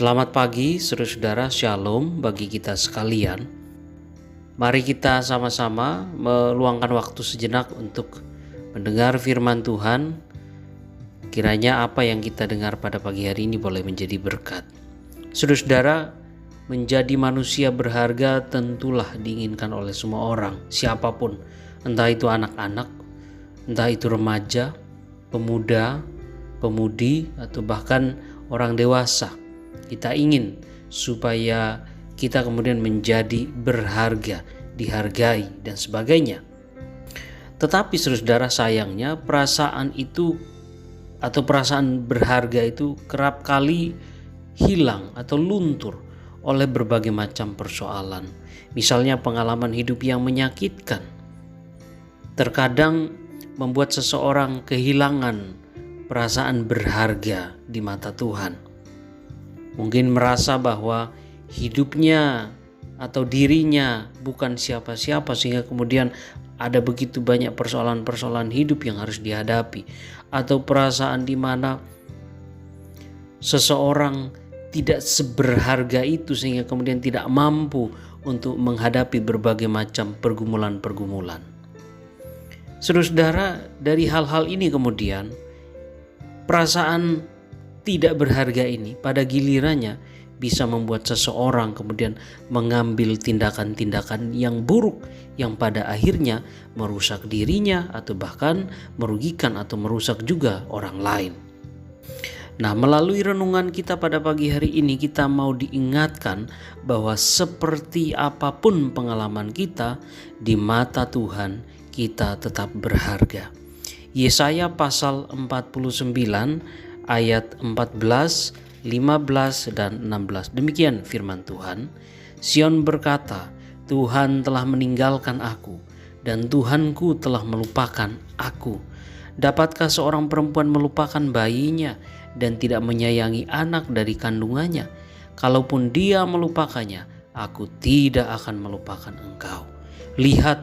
Selamat pagi, saudara-saudara, shalom bagi kita sekalian. Mari kita sama-sama meluangkan waktu sejenak untuk mendengar firman Tuhan. Kiranya apa yang kita dengar pada pagi hari ini boleh menjadi berkat. Saudara-saudara, menjadi manusia berharga tentulah diinginkan oleh semua orang, siapapun. Entah itu anak-anak, entah itu remaja, pemuda, pemudi, atau bahkan orang dewasa. Kita ingin supaya kita kemudian menjadi berharga, dihargai dan sebagainya. Tetapi saudara, sayangnya perasaan itu atau perasaan berharga itu kerap kali hilang atau luntur oleh berbagai macam persoalan. Misalnya pengalaman hidup yang menyakitkan terkadang membuat seseorang kehilangan perasaan berharga di mata Tuhan. Mungkin merasa bahwa hidupnya atau dirinya bukan siapa-siapa, sehingga kemudian ada begitu banyak persoalan-persoalan hidup yang harus dihadapi. Atau perasaan di mana seseorang tidak seberharga itu sehingga kemudian tidak mampu untuk menghadapi berbagai macam pergumulan-pergumulan. Saudara, dari hal-hal ini kemudian perasaan tidak berharga ini pada gilirannya bisa membuat seseorang kemudian mengambil tindakan-tindakan yang buruk yang pada akhirnya merusak dirinya atau bahkan merugikan atau merusak juga orang lain. Nah, melalui renungan kita pada pagi hari ini kita mau diingatkan bahwa seperti apapun pengalaman kita, di mata Tuhan kita tetap berharga. Yesaya pasal 49 ayat 14, 15 dan 16. Demikian firman Tuhan. Sion berkata, Tuhan telah meninggalkan aku dan Tuhanku telah melupakan aku. Dapatkah seorang perempuan melupakan bayinya dan tidak menyayangi anak dari kandungannya? Kalaupun dia melupakanya, aku tidak akan melupakan engkau. Lihat,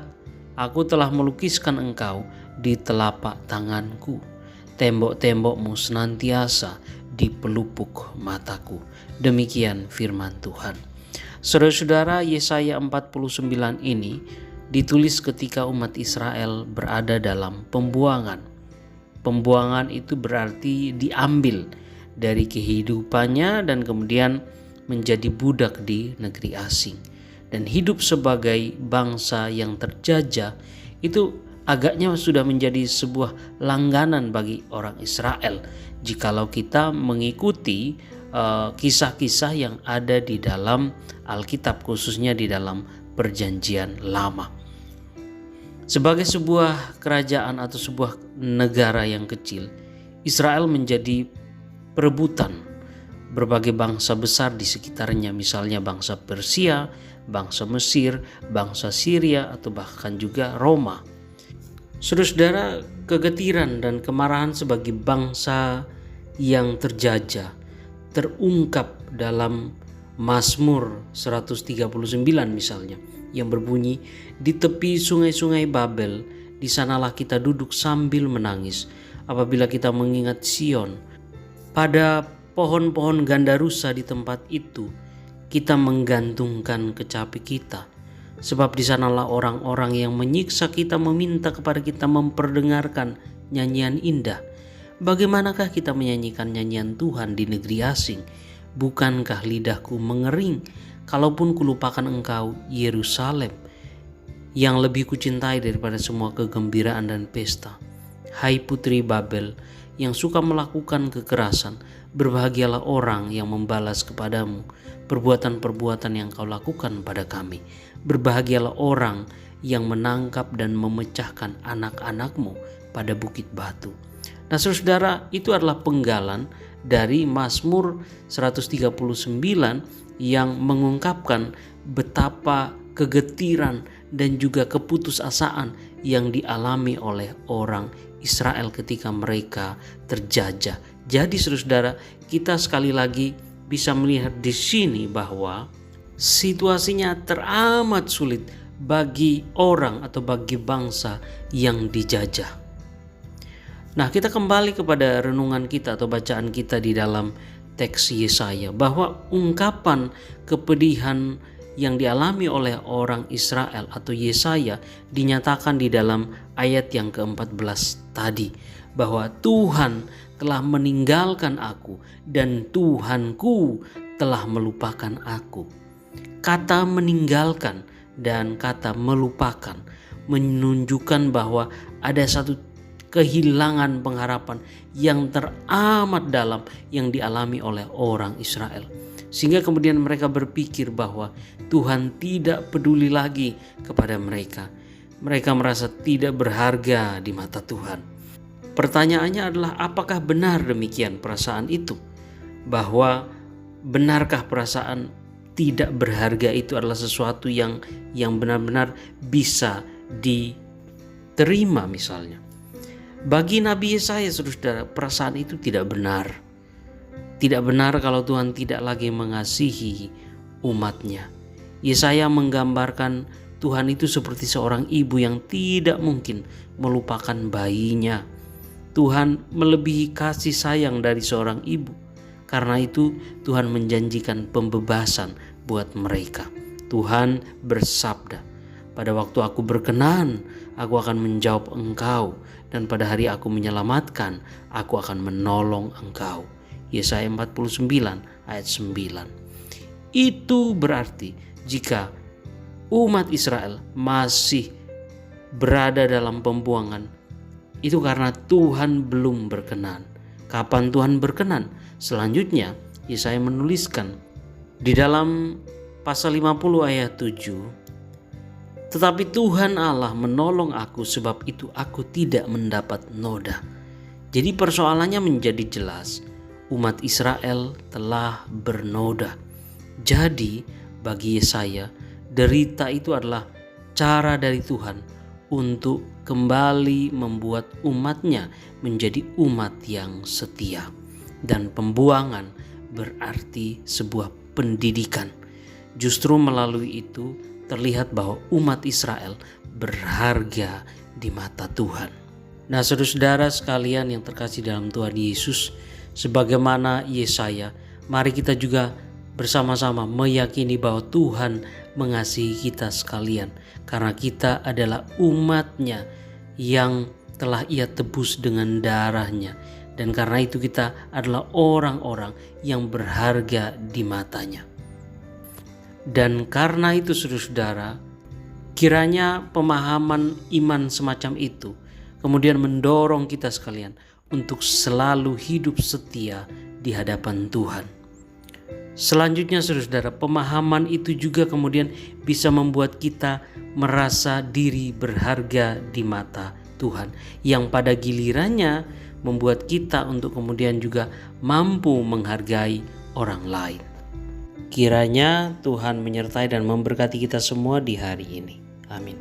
aku telah melukiskan engkau di telapak tanganku. Tembok-tembokmu senantiasa di pelupuk mataku. Demikian firman Tuhan. Saudara-saudara, Yesaya 49 ini ditulis ketika umat Israel berada dalam pembuangan. Pembuangan itu berarti diambil dari kehidupannya dan kemudian menjadi budak di negeri asing. Dan hidup sebagai bangsa yang terjajah itu agaknya sudah menjadi sebuah langganan bagi orang Israel jikalau kita mengikuti kisah-kisah yang ada di dalam Alkitab, khususnya di dalam Perjanjian Lama. Sebagai sebuah kerajaan atau sebuah negara yang kecil, Israel menjadi perebutan berbagai bangsa besar di sekitarnya, misalnya bangsa Persia, bangsa Mesir, bangsa Syria, atau bahkan juga Roma. Saudara-saudara, kegetiran dan kemarahan sebagai bangsa yang terjajah terungkap dalam Mazmur 139 misalnya, yang berbunyi, di tepi sungai-sungai Babel, di sanalah kita duduk sambil menangis apabila kita mengingat Sion. Pada pohon-pohon gandarusa di tempat itu kita menggantungkan kecapi kita. Sebab di sanalah orang-orang yang menyiksa kita meminta kepada kita memperdengarkan nyanyian indah. Bagaimanakah kita menyanyikan nyanyian Tuhan di negeri asing? Bukankah lidahku mengering kalaupun kulupakan engkau, Yerusalem, yang lebih kucintai daripada semua kegembiraan dan pesta? Hai putri Babel yang suka melakukan kekerasan, berbahagialah orang yang membalas kepadamu perbuatan-perbuatan yang kau lakukan pada kami. Berbahagialah orang yang menangkap dan memecahkan anak-anakmu pada bukit batu. Nah, saudara, itu adalah penggalan dari Mazmur 139 yang mengungkapkan betapa kegetiran dan juga keputusasaan yang dialami oleh orang Israel ketika mereka terjajah. Jadi saudara, kita sekali lagi bisa melihat di sini bahwa situasinya teramat sulit bagi orang atau bagi bangsa yang dijajah. Nah, kita kembali kepada renungan kita atau bacaan kita di dalam teks Yesaya bahwa ungkapan kepedihan yang dialami oleh orang Israel atau Yesaya dinyatakan di dalam ayat yang ke-14 tadi, bahwa Tuhan telah meninggalkan aku dan Tuhanku telah melupakan aku. Kata meninggalkan dan kata melupakan menunjukkan bahwa ada satu kehilangan pengharapan yang teramat dalam yang dialami oleh orang Israel. Sehingga kemudian mereka berpikir bahwa Tuhan tidak peduli lagi kepada mereka. Mereka merasa tidak berharga di mata Tuhan. Pertanyaannya adalah, apakah benar demikian perasaan itu? Bahwa benarkah perasaan tidak berharga itu adalah sesuatu yang benar-benar bisa diterima misalnya? Bagi Nabi Yesaya, saudara, perasaan itu tidak benar. Tidak benar kalau Tuhan tidak lagi mengasihi umatnya. Yesaya menggambarkan Tuhan itu seperti seorang ibu yang tidak mungkin melupakan bayinya. Tuhan melebihi kasih sayang dari seorang ibu. Karena itu Tuhan menjanjikan pembebasan buat mereka. Tuhan bersabda, pada waktu aku berkenan, aku akan menjawab engkau, dan pada hari aku menyelamatkan, aku akan menolong engkau. Yesaya 49 ayat 9. Itu berarti jika umat Israel masih berada dalam pembuangan, itu karena Tuhan belum berkenan. Kapan Tuhan berkenan? Selanjutnya Yesaya menuliskan di dalam pasal 50 ayat 7, tetapi Tuhan Allah menolong aku, sebab itu aku tidak mendapat noda. Jadi persoalannya menjadi jelas, umat Israel telah bernoda. Jadi bagi Yesaya, derita itu adalah cara dari Tuhan untuk kembali membuat umatnya menjadi umat yang setia. Dan pembuangan berarti sebuah pendidikan. Justru melalui itu terlihat bahwa umat Israel berharga di mata Tuhan. Nah, saudara-saudara sekalian yang terkasih dalam Tuhan Yesus, sebagaimana Yesaya, mari kita juga bersama-sama meyakini bahwa Tuhan mengasihi kita sekalian, karena kita adalah umat-Nya yang telah Ia tebus dengan darah-Nya, dan karena itu kita adalah orang-orang yang berharga di mata-Nya. Dan karena itu saudara-saudara, kiranya pemahaman iman semacam itu kemudian mendorong kita sekalian untuk selalu hidup setia di hadapan Tuhan. Selanjutnya saudara-saudara, pemahaman itu juga kemudian bisa membuat kita merasa diri berharga di mata Tuhan, yang pada gilirannya membuat kita untuk kemudian juga mampu menghargai orang lain. Kiranya Tuhan menyertai dan memberkati kita semua di hari ini. Amin.